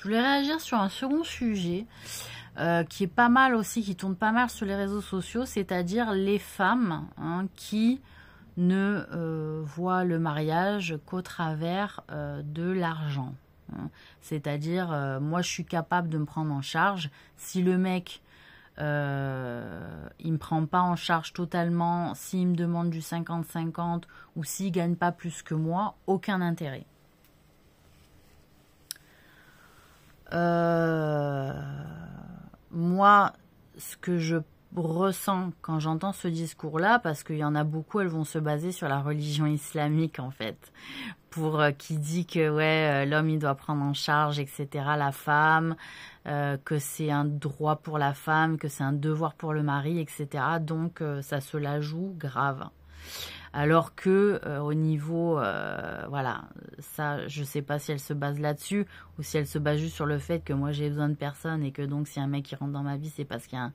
voulais réagir sur un second sujet qui est pas mal aussi, qui tourne pas mal sur les réseaux sociaux, c'est-à-dire les femmes qui ne voient le mariage qu'au travers de l'argent. C'est-à-dire, moi je suis capable de me prendre en charge. Si le mec il me prend pas en charge totalement, s'il me demande du 50-50 ou s'il gagne pas plus que moi, aucun intérêt. Moi, ce que je ressens quand j'entends ce discours-là, parce qu'il y en a beaucoup, elles vont se baser sur la religion islamique en fait, pour qui dit que ouais, l'homme il doit prendre en charge, etc. la femme, que c'est un droit pour la femme, que c'est un devoir pour le mari, etc. Donc ça se la joue grave. Alors que au niveau, voilà, ça, je sais pas si elle se base là-dessus ou si elle se base juste sur le fait que moi j'ai besoin de personne et que donc si un mec qui rentre dans ma vie, c'est parce qu'il y a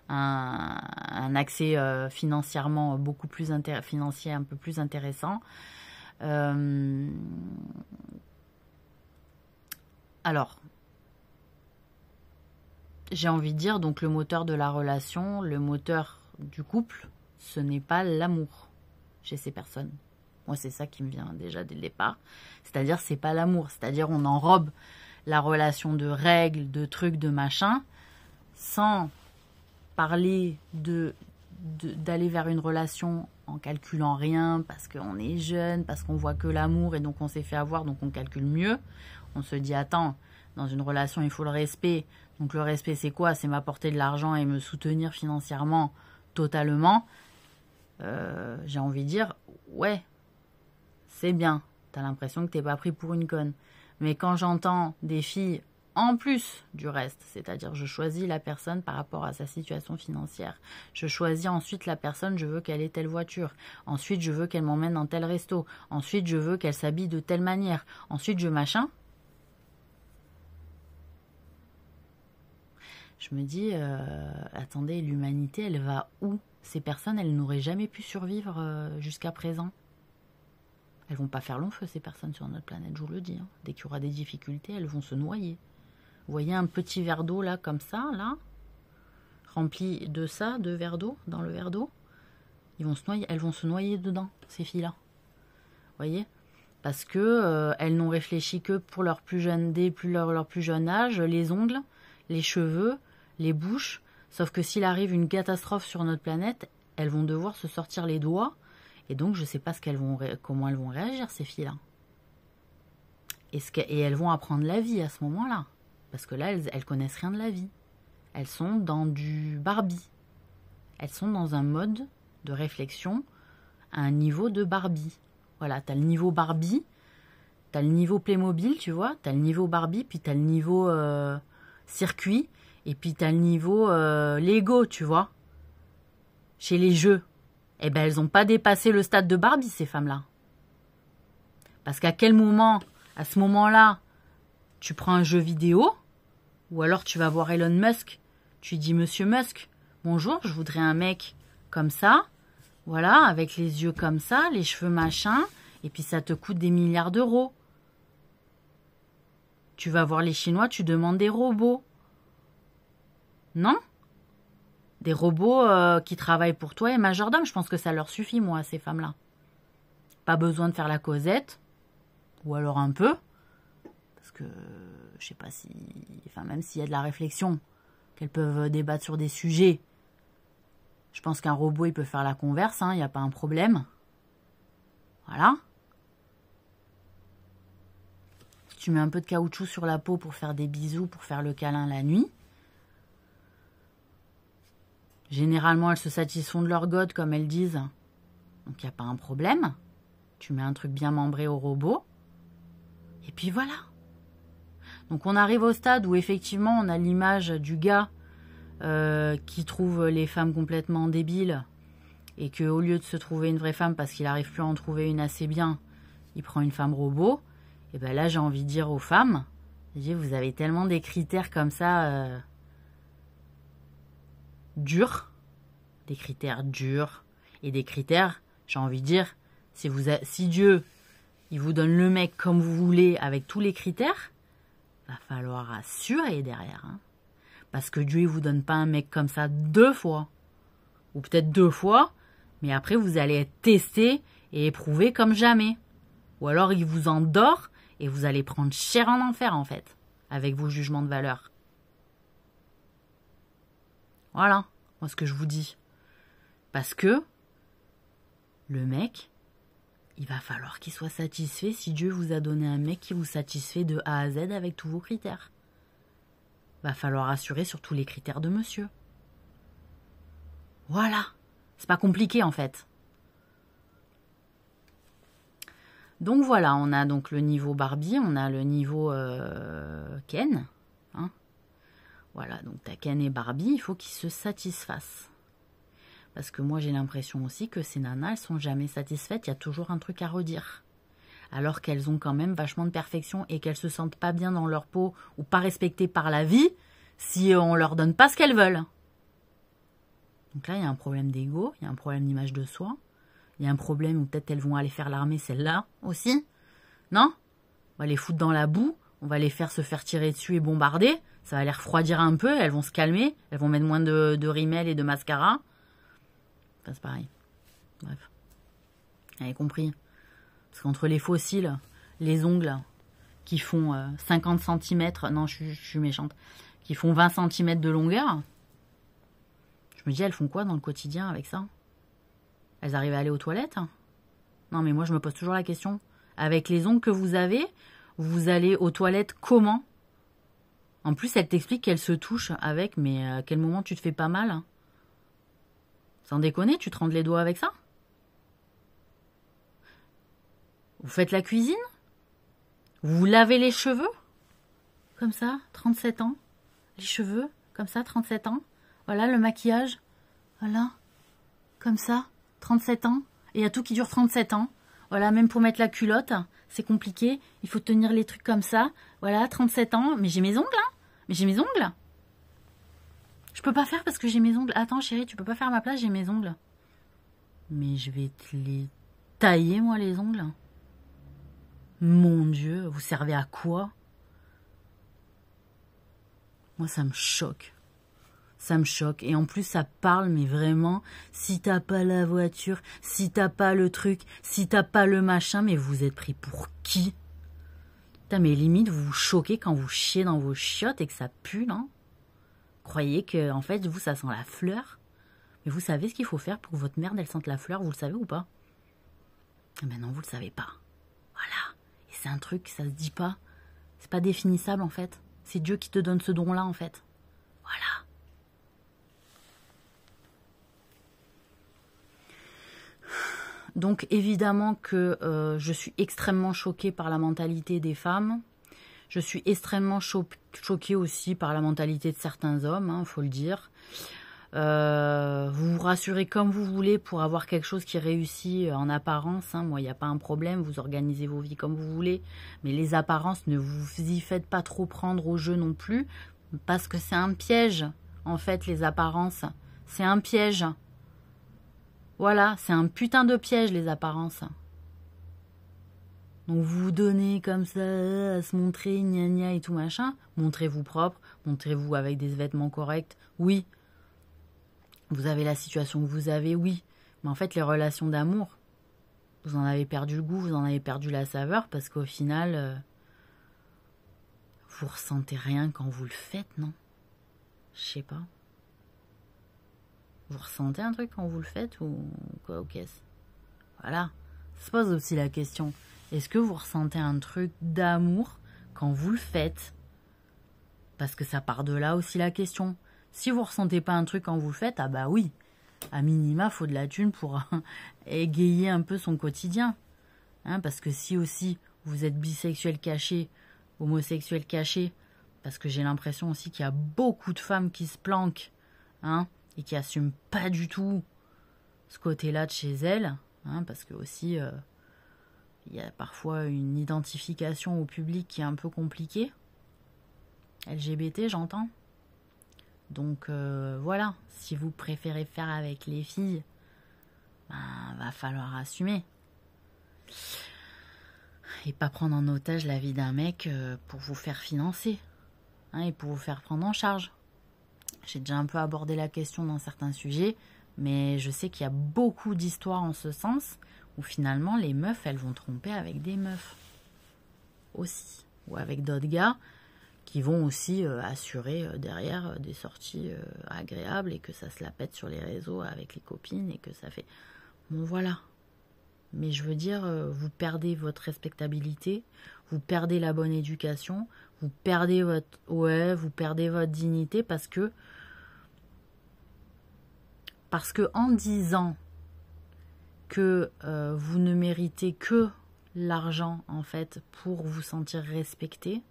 un accès financièrement beaucoup plus financier un peu plus intéressant. Alors, j'ai envie de dire, donc le moteur de la relation, le moteur du couple, ce n'est pas l'amour chez ces personnes. Moi, c'est ça qui me vient déjà dès le départ. C'est-à-dire, c'est pas l'amour. C'est-à-dire, on enrobe la relation de règles, de trucs, de machin, sans parler d'aller vers une relation en calculant rien, parce qu'on est jeune, parce qu'on voit que l'amour, et donc on s'est fait avoir, donc on calcule mieux. On se dit, attends, dans une relation, il faut le respect. Donc le respect, c'est quoi? C'est m'apporter de l'argent et me soutenir financièrement totalement. J'ai envie de dire, ouais, c'est bien. T'as l'impression que t'es pas pris pour une conne. Mais quand j'entends des filles, en plus du reste, c'est-à-dire je choisis la personne par rapport à sa situation financière. Je choisis ensuite la personne, je veux qu'elle ait telle voiture. Ensuite, je veux qu'elle m'emmène dans tel resto. Ensuite, je veux qu'elle s'habille de telle manière. Ensuite, je machin. Je me dis, attendez, l'humanité, elle va où? Ces personnes, elles n'auraient jamais pu survivre jusqu'à présent. Elles vont pas faire long feu, ces personnes sur notre planète, je vous le dis. Dès qu'il y aura des difficultés, elles vont se noyer. Vous voyez un petit verre d'eau là, comme ça, là, rempli de ça, de verre d'eau, dans le verre d'eau. Ils vont se noyer, elles vont se noyer dedans, ces filles-là. Vous voyez? Parce que elles n'ont réfléchi que pour leur plus jeune, leur plus jeune âge, les ongles, les cheveux, les bouches. Sauf que s'il arrive une catastrophe sur notre planète, elles vont devoir se sortir les doigts. Et donc, je ne sais pas comment elles vont réagir, ces filles-là. Et elles vont apprendre la vie à ce moment-là. Parce que là, elles connaissent rien de la vie. Elles sont dans du Barbie. Elles sont dans un mode de réflexion à un niveau de Barbie. Voilà, tu as le niveau Barbie, tu as le niveau Playmobil, tu vois, tu as le niveau Barbie, puis tu as le niveau circuit, et puis tu as le niveau Lego, tu vois, chez les jeux. Eh ben, elles n'ont pas dépassé le stade de Barbie, ces femmes-là. Parce qu'à quel moment, à ce moment-là, tu prends un jeu vidéo, ou alors tu vas voir Elon Musk, tu dis, Monsieur Musk, bonjour, je voudrais un mec comme ça, voilà, avec les yeux comme ça, les cheveux machin, et puis ça te coûte des milliards d'euros. Tu vas voir les Chinois, tu demandes des robots. Non? Des robots qui travaillent pour toi et majordome, je pense que ça leur suffit, moi, à ces femmes-là. Pas besoin de faire la causette, ou alors un peu, parce que je sais pas si, enfin même s'il y a de la réflexion, qu'elles peuvent débattre sur des sujets, je pense qu'un robot, il peut faire la converse, il n'y a pas un problème. Voilà. Si tu mets un peu de caoutchouc sur la peau pour faire des bisous, pour faire le câlin la nuit, généralement, elles se satisfont de leur god, comme elles disent. Donc, il n'y a pas un problème. Tu mets un truc bien membré au robot. Et puis voilà. Donc, on arrive au stade où, effectivement, on a l'image du gars qui trouve les femmes complètement débiles et qu'au lieu de se trouver une vraie femme parce qu'il n'arrive plus à en trouver une assez bien, il prend une femme robot. Et bien là, j'ai envie de dire aux femmes, vous avez tellement des critères comme ça... durs, des critères durs et des critères, j'ai envie de dire, si Dieu il vous donne le mec comme vous voulez avec tous les critères, Va falloir assurer derrière. Hein. Parce que Dieu ne vous donne pas un mec comme ça 2 fois. Ou peut-être 2 fois, mais après vous allez être testé et éprouvé comme jamais. Ou alors il vous endort et vous allez prendre cher en enfer en fait, avec vos jugements de valeur. Voilà, moi ce que je vous dis. Parce que le mec, il va falloir qu'il soit satisfait si Dieu vous a donné un mec qui vous satisfait de A à Z avec tous vos critères. Va falloir assurer sur tous les critères de monsieur. Voilà, c'est pas compliqué en fait. Donc voilà, on a donc le niveau Barbie, on a le niveau Ken. Hein. Voilà, donc t'as Ken et Barbie, il faut qu'ils se satisfassent. Parce que moi j'ai l'impression aussi que ces nanas, elles sont jamais satisfaites, il y a toujours un truc à redire. Alors qu'elles ont quand même vachement de perfection et qu'elles se sentent pas bien dans leur peau ou pas respectées par la vie si on leur donne pas ce qu'elles veulent. Donc là, il y a un problème d'ego, il y a un problème d'image de soi, il y a un problème où peut-être elles vont aller faire l'armée, celle-là aussi. Non? On va les foutre dans la boue, on va les faire se faire tirer dessus et bombarder, ça va les refroidir un peu, elles vont se calmer, elles vont mettre moins de rímel et de mascara. Enfin, c'est pareil. Bref. Vous avez compris. Parce qu'entre les fossiles, les ongles qui font 50 cm, non, je suis méchante, qui font 20 cm de longueur, je me dis, elles font quoi dans le quotidien avec ça? Elles arrivent à aller aux toilettes? Non, mais moi, je me pose toujours la question. Avec les ongles que vous avez, vous allez aux toilettes comment? En plus, elle t'explique qu'elle se touche avec, mais à quel moment tu te fais pas mal? Sans déconner, tu te rendes les doigts avec ça? Vous faites la cuisine? Vous lavez les cheveux? Comme ça, 37 ans. Les cheveux, comme ça, 37 ans. Voilà, le maquillage. Voilà, comme ça, 37 ans. Et il y a tout qui dure 37 ans. Voilà, même pour mettre la culotte, c'est compliqué. Il faut tenir les trucs comme ça. Voilà, 37 ans. Mais j'ai mes ongles, hein? Mais j'ai mes ongles. Je peux pas faire parce que j'ai mes ongles. Attends, chérie, tu peux pas faire à ma place, j'ai mes ongles. Mais je vais te les tailler, moi, les ongles. Mon Dieu, vous servez à quoi? Moi, ça me choque. Ça me choque. Et en plus, ça parle, mais vraiment, si t'as pas la voiture, si t'as pas le truc, si t'as pas le machin, mais vous êtes pris pour qui? Putain, mais limite, vous vous choquez quand vous chiez dans vos chiottes et que ça pue, non? Croyez que, en fait, vous, ça sent la fleur? Mais vous savez ce qu'il faut faire pour que votre merde, elle sente la fleur, vous le savez ou pas? Eh ben non, vous le savez pas. Voilà. Et c'est un truc, ça se dit pas. C'est pas définissable, en fait. C'est Dieu qui te donne ce don-là, en fait. Voilà. Donc, évidemment que je suis extrêmement choquée par la mentalité des femmes. Je suis extrêmement choquée aussi par la mentalité de certains hommes, hein, faut le dire. Vous vous rassurez comme vous voulez pour avoir quelque chose qui réussit en apparence. Hein. Moi, il n'y a pas un problème, vous organisez vos vies comme vous voulez. Mais les apparences, ne vous y faites pas trop prendre au jeu non plus. Parce que c'est un piège, en fait, les apparences. C'est un piège. Voilà, c'est un putain de piège, les apparences. Donc vous vous donnez comme ça à se montrer, gna gna et tout machin. Montrez-vous propre, montrez-vous avec des vêtements corrects. Oui, vous avez la situation que vous avez, oui. Mais en fait, les relations d'amour, vous en avez perdu le goût, vous en avez perdu la saveur parce qu'au final, vous ressentez rien quand vous le faites, non? Je sais pas. Vous ressentez un truc quand vous le faites ou quoi, ok. Voilà. Ça se pose aussi la question. Est-ce que vous ressentez un truc d'amour quand vous le faites? Parce que ça part de là aussi la question. Si vous ressentez pas un truc quand vous le faites, ah bah oui, à minima, faut de la thune pour égayer un peu son quotidien. Hein, parce que si aussi vous êtes bisexuel caché, homosexuel caché, parce que j'ai l'impression aussi qu'il y a beaucoup de femmes qui se planquent, hein, et qui assument pas du tout ce côté-là de chez elles, hein, parce que aussi... il y a parfois une identification au public qui est un peu compliquée. LGBT, j'entends. Donc voilà, si vous préférez faire avec les filles, ben, va falloir assumer. Et pas prendre en otage la vie d'un mec pour vous faire financer, hein, et pour vous faire prendre en charge. J'ai déjà un peu abordé la question dans certains sujets, mais je sais qu'il y a beaucoup d'histoires en ce sens, où finalement les meufs, elles vont tromper avec des meufs aussi, ou avec d'autres gars qui vont aussi assurer derrière des sorties agréables et que ça se la pète sur les réseaux avec les copines et que ça fait... Bon voilà. Mais je veux dire, vous perdez votre respectabilité, vous perdez la bonne éducation, vous perdez vous perdez votre dignité parce que en disant que vous ne méritez que l'argent en fait pour vous sentir respecté,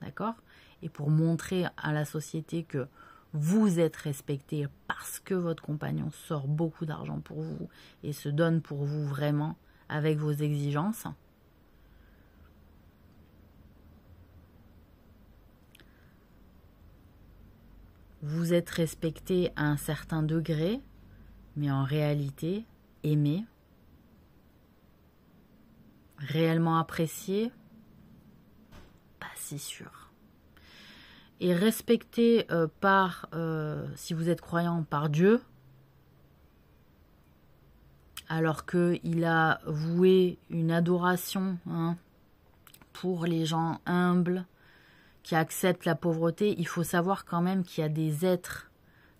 d'accord, et pour montrer à la société que vous êtes respecté parce que votre compagnon sort beaucoup d'argent pour vous et se donne pour vous vraiment avec vos exigences. Vous êtes respecté à un certain degré, mais en réalité, aimé, réellement apprécié, pas si sûr. Et respecté par, si vous êtes croyant, par Dieu, alors qu'il a voué une adoration pour les gens humbles, qui acceptent la pauvreté. Il faut savoir quand même qu'il y a des êtres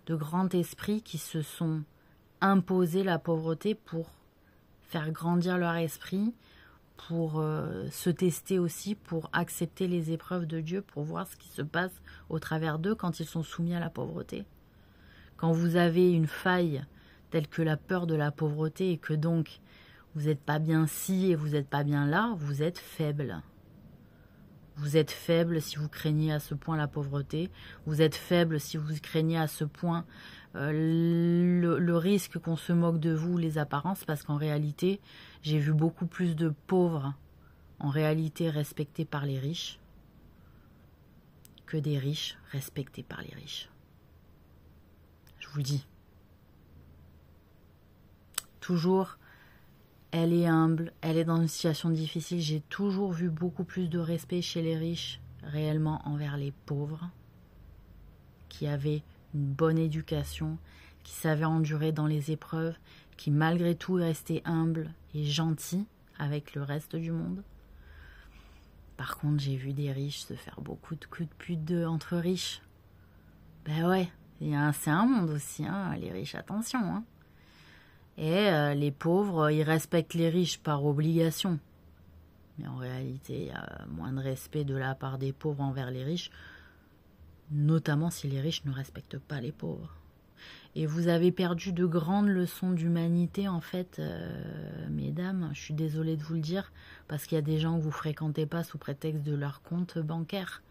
de grand esprit qui se sont imposés la pauvreté pour faire grandir leur esprit, pour se tester aussi, pour accepter les épreuves de Dieu, pour voir ce qui se passe au travers d'eux quand ils sont soumis à la pauvreté. Quand vous avez une faille telle que la peur de la pauvreté et que donc vous n'êtes pas bien ci et vous n'êtes pas bien là, vous êtes faible. Vous êtes faible si vous craignez à ce point la pauvreté. Vous êtes faible si vous craignez à ce point le risque qu'on se moque de vous, les apparences, parce qu'en réalité, j'ai vu beaucoup plus de pauvres en réalité respectés par les riches que des riches respectés par les riches. Je vous le dis. Toujours, elle est humble, elle est dans une situation difficile. J'ai toujours vu beaucoup plus de respect chez les riches, réellement envers les pauvres, qui avaient une bonne éducation, qui savaient endurer dans les épreuves, qui malgré tout restaient humbles et gentils avec le reste du monde. Par contre, j'ai vu des riches se faire beaucoup de coups de pute entre riches. Ben ouais, c'est un monde aussi, hein, les riches, attention. Hein. Et les pauvres, ils respectent les riches par obligation. Mais en réalité, il y a moins de respect de la part des pauvres envers les riches, notamment si les riches ne respectent pas les pauvres. Et vous avez perdu de grandes leçons d'humanité, en fait, mesdames, je suis désolée de vous le dire, parce qu'il y a des gens que vous ne fréquentez pas sous prétexte de leur compte bancaire.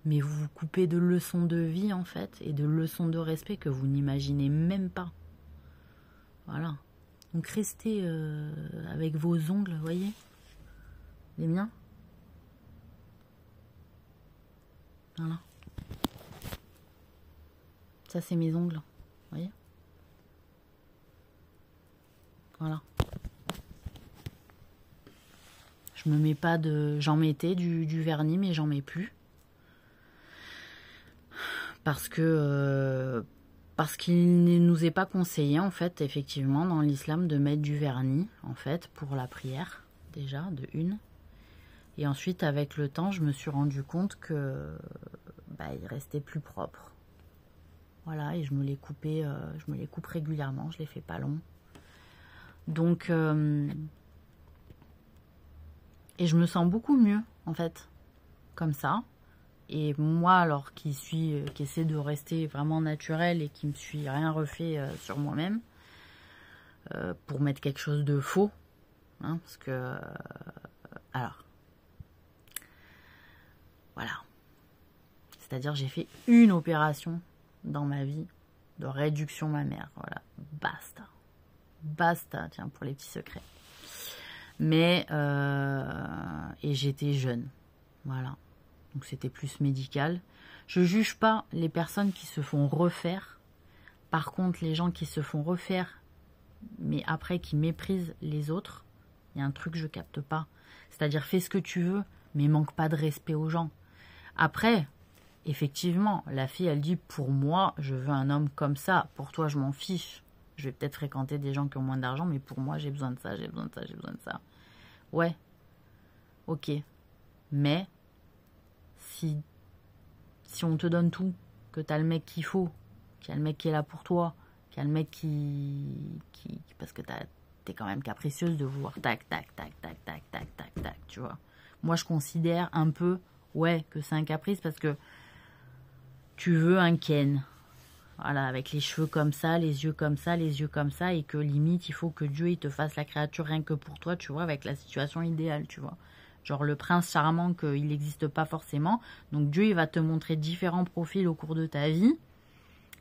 Mais vous vous coupez de leçons de vie, en fait, et de leçons de respect que vous n'imaginez même pas. Voilà. Donc restez avec vos ongles, vous voyez, les miens. Voilà. Ça, c'est mes ongles. Vous voyez? Voilà. Je me mets pas de... J'en mettais du vernis, mais j'en mets plus. Parce qu'il ne nous est pas conseillé, en fait, effectivement, dans l'islam, de mettre du vernis, en fait, pour la prière, déjà, de une. Et ensuite, avec le temps, je me suis rendu compte que il restait plus propre. Voilà, et je me les coupe régulièrement, je les fais pas longs. Donc, et je me sens beaucoup mieux, en fait, comme ça. Et moi, alors, qui essaie de rester vraiment naturel et qui me suis rien refait sur moi-même, pour mettre quelque chose de faux, hein, parce que, alors, voilà. C'est-à-dire, j'ai fait une opération dans ma vie de réduction mammaire, voilà, basta. Basta, tiens, pour les petits secrets. Mais, et j'étais jeune, voilà. Donc c'était plus médical. Je juge pas les personnes qui se font refaire. Par contre, les gens qui se font refaire, mais après qui méprisent les autres, Il y a un truc que je capte pas. C'est-à-dire, fais ce que tu veux, mais manque pas de respect aux gens. Après, effectivement, la fille, elle dit, pour moi, je veux un homme comme ça. Pour toi, je m'en fiche. Je vais peut-être fréquenter des gens qui ont moins d'argent, mais pour moi, j'ai besoin de ça, j'ai besoin de ça, j'ai besoin de ça. Ouais, ok. Mais, si on te donne tout, que t'as le mec qu'il faut, qu'il y a le mec qui est là pour toi, qu'il y a le mec qui parce que t'es quand même capricieuse de vouloir tac, tac, tac, tac, tac, tac, tac, tac, tu vois. Moi, je considère un peu, ouais, que c'est un caprice parce que tu veux un Ken. Voilà, avec les cheveux comme ça, les yeux comme ça, les yeux comme ça, et que limite, il faut que Dieu, il te fasse la créature rien que pour toi, tu vois, avec la situation idéale, tu vois. Genre le prince charmant qu'il n'existe pas forcément. Donc Dieu, il va te montrer différents profils au cours de ta vie.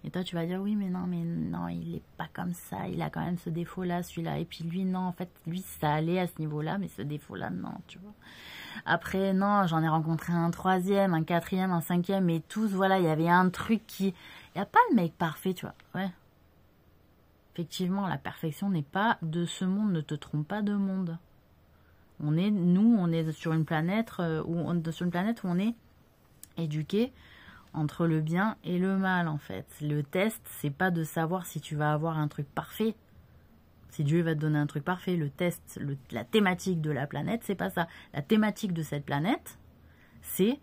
Et toi, tu vas dire, oui, mais non, il n'est pas comme ça. Il a quand même ce défaut-là, celui-là. Et puis lui, non, en fait, lui, ça allait à ce niveau-là, mais ce défaut-là, non, tu vois. Après, non, j'en ai rencontré un troisième, un quatrième, un cinquième, et tous, voilà, il y avait un truc qui... Il n'y a pas le mec parfait, tu vois. Ouais. Effectivement, la perfection n'est pas de ce monde, ne te trompe pas de monde. On est sur une planète où on est éduqué entre le bien et le mal, en fait. Le test, c'est pas de savoir si tu vas avoir un truc parfait. Si Dieu va te donner un truc parfait, le test, la thématique de la planète, c'est pas ça. La thématique de cette planète, c'est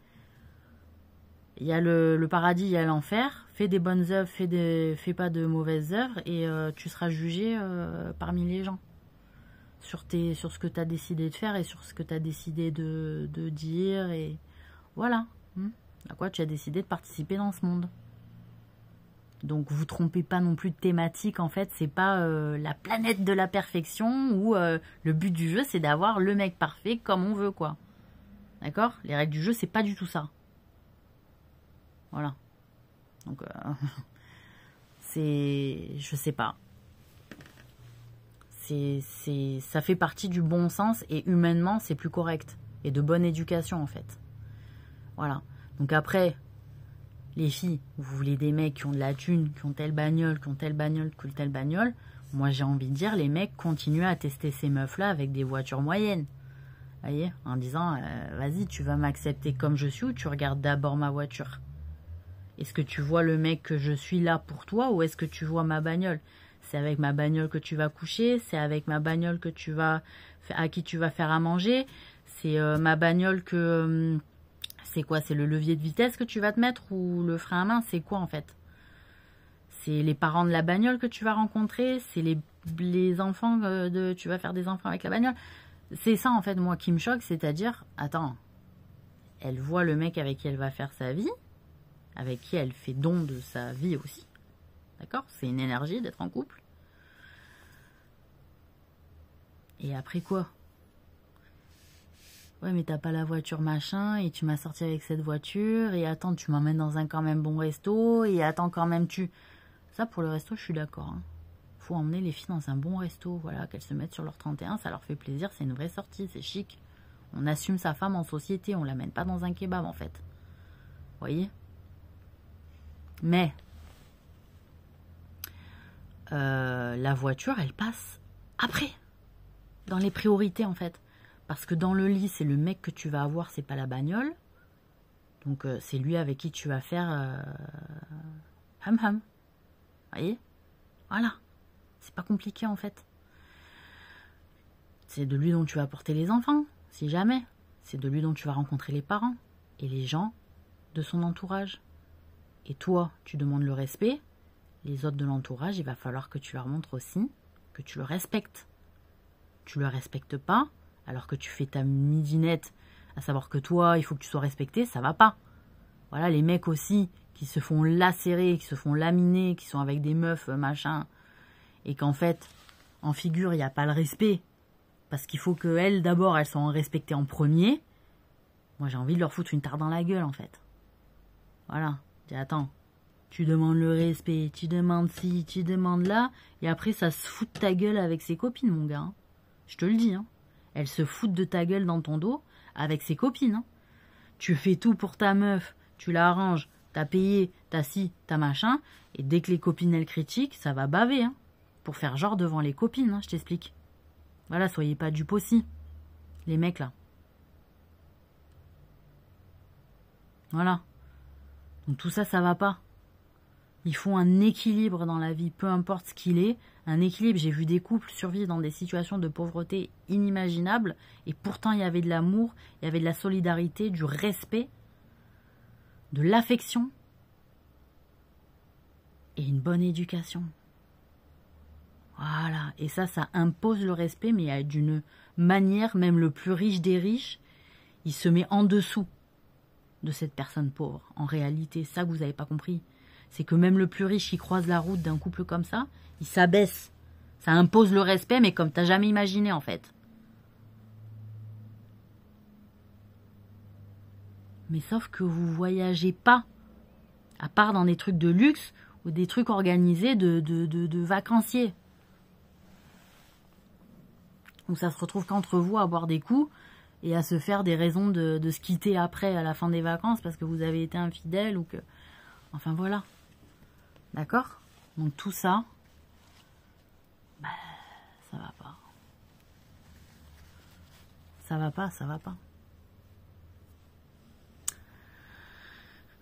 il y a le paradis, il y a l'enfer. Fais des bonnes œuvres, fais pas de mauvaises œuvres et tu seras jugé parmi les gens. Sur ce que tu as décidé de faire et sur ce que tu as décidé de dire. Et voilà. À quoi tu as décidé de participer dans ce monde. Donc, vous trompez pas non plus de thématique. En fait, c'est pas la planète de la perfection où le but du jeu, c'est d'avoir le mec parfait comme on veut, quoi. D'accord? Les règles du jeu, c'est pas du tout ça. Voilà. Donc, je sais pas. Ça fait partie du bon sens et humainement, c'est plus correct. Et de bonne éducation, en fait. Voilà. Donc après, les filles, vous voulez des mecs qui ont de la thune, qui ont telle bagnole, qui ont telle bagnole, qui ont telle bagnole. Moi, j'ai envie de dire, les mecs continuent à tester ces meufs-là avec des voitures moyennes. Vous voyez? En disant, vas-y, tu vas m'accepter comme je suis ou tu regardes d'abord ma voiture? Est-ce que tu vois le mec que je suis là pour toi ou est-ce que tu vois ma bagnole? C'est avec ma bagnole que tu vas coucher, c'est avec ma bagnole que à qui tu vas faire à manger, c'est ma bagnole que... c'est quoi? C'est le levier de vitesse que tu vas te mettre ou le frein à main? C'est quoi en fait? C'est les parents de la bagnole que tu vas rencontrer? C'est les enfants tu vas faire des enfants avec la bagnole? C'est ça en fait moi qui me choque, c'est-à-dire, attends, elle voit le mec avec qui elle va faire sa vie, avec qui elle fait don de sa vie aussi. D'accord? C'est une énergie d'être en couple. Et après quoi? Ouais, mais t'as pas la voiture machin, et tu m'as sorti avec cette voiture, et attends, tu m'emmènes dans un quand même bon resto, et attends, quand même tu... Ça, pour le resto, je suis d'accord. Hein. Faut emmener les filles dans un bon resto, voilà, qu'elles se mettent sur leur 31, ça leur fait plaisir, c'est une vraie sortie, c'est chic. On assume sa femme en société, on l'amène pas dans un kebab, en fait. Vous voyez? Mais... la voiture, elle passe après. Dans les priorités, en fait. Parce que dans le lit, c'est le mec que tu vas avoir, c'est pas la bagnole. Donc, c'est lui avec qui tu vas faire hum. Vous voyez? Voilà. C'est pas compliqué, en fait. C'est de lui dont tu vas porter les enfants, si jamais. C'est de lui dont tu vas rencontrer les parents et les gens de son entourage. Et toi, tu demandes le respect. Les autres de l'entourage, il va falloir que tu leur montres aussi que tu le respectes. Tu le respectes pas, alors que tu fais ta midinette, à savoir que toi, il faut que tu sois respecté, ça va pas. Voilà, les mecs aussi, qui se font lacérer, qui se font laminer, qui sont avec des meufs, machin, et qu'en fait, en figure, il n'y a pas le respect, parce qu'il faut qu'elles, d'abord, elles soient respectées en premier. Moi, j'ai envie de leur foutre une tarte dans la gueule, en fait. Voilà, dis, attends. Tu demandes le respect, tu demandes ci, tu demandes là, et après ça se fout de ta gueule avec ses copines, mon gars. Hein. Je te le dis. Hein. Elles se foutent de ta gueule dans ton dos avec ses copines. Hein. Tu fais tout pour ta meuf, tu la arranges, t'as payé, t'as ci, t'as machin, et dès que les copines elles critiquent, ça va baver. Hein, pour faire genre devant les copines, hein, je t'explique. Voilà, soyez pas dupes aussi. Les mecs, là. Voilà. Donc tout ça, ça va pas. Il faut un équilibre dans la vie, peu importe ce qu'il est. Un équilibre. J'ai vu des couples survivre dans des situations de pauvreté inimaginables. Et pourtant, il y avait de l'amour, il y avait de la solidarité, du respect, de l'affection et une bonne éducation. Voilà. Et ça impose le respect, mais d'une manière, même le plus riche des riches, il se met en dessous de cette personne pauvre. En réalité, ça que vous n'avez pas compris, c'est que même le plus riche qui croise la route d'un couple comme ça, il s'abaisse. Ça impose le respect, mais comme tu n'as jamais imaginé en fait. Mais sauf que vous voyagez pas, à part dans des trucs de luxe ou des trucs organisés de vacanciers. Donc ça se retrouve qu'entre vous à boire des coups et à se faire des raisons de se quitter après à la fin des vacances parce que vous avez été infidèle ou que... Enfin voilà. D'accord? Donc tout ça, bah, ça va pas. Ça va pas, ça va pas.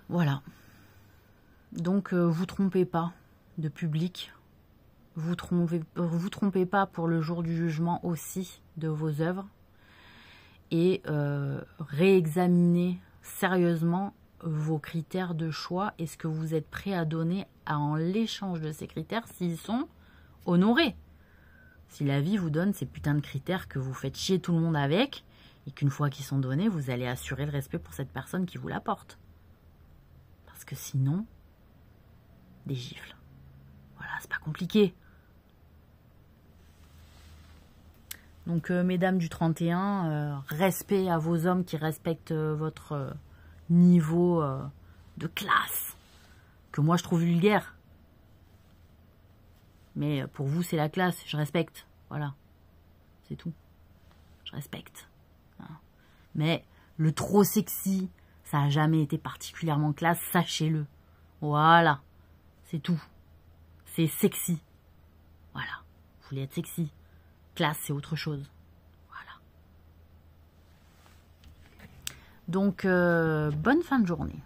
Voilà. Donc vous trompez pas de public. Vous trompez pas pour le jour du jugement aussi de vos œuvres. Et réexaminez sérieusement vos critères de choix et ce que vous êtes prêt à donner en l'échange de ces critères s'ils sont honorés. Si la vie vous donne ces putains de critères que vous faites chier tout le monde avec et qu'une fois qu'ils sont donnés, vous allez assurer le respect pour cette personne qui vous l'apporte. Parce que sinon, des gifles. Voilà, c'est pas compliqué. Donc, mesdames du 31, respect à vos hommes qui respectent votre niveau de classe, que moi je trouve vulgaire. Mais pour vous, c'est la classe, je respecte. Voilà, c'est tout. Je respecte. Hein. Mais le trop sexy, ça n'a jamais été particulièrement classe, sachez-le. Voilà, c'est tout. C'est sexy. Voilà, vous voulez être sexy. Classe, c'est autre chose. Voilà. Donc, bonne fin de journée.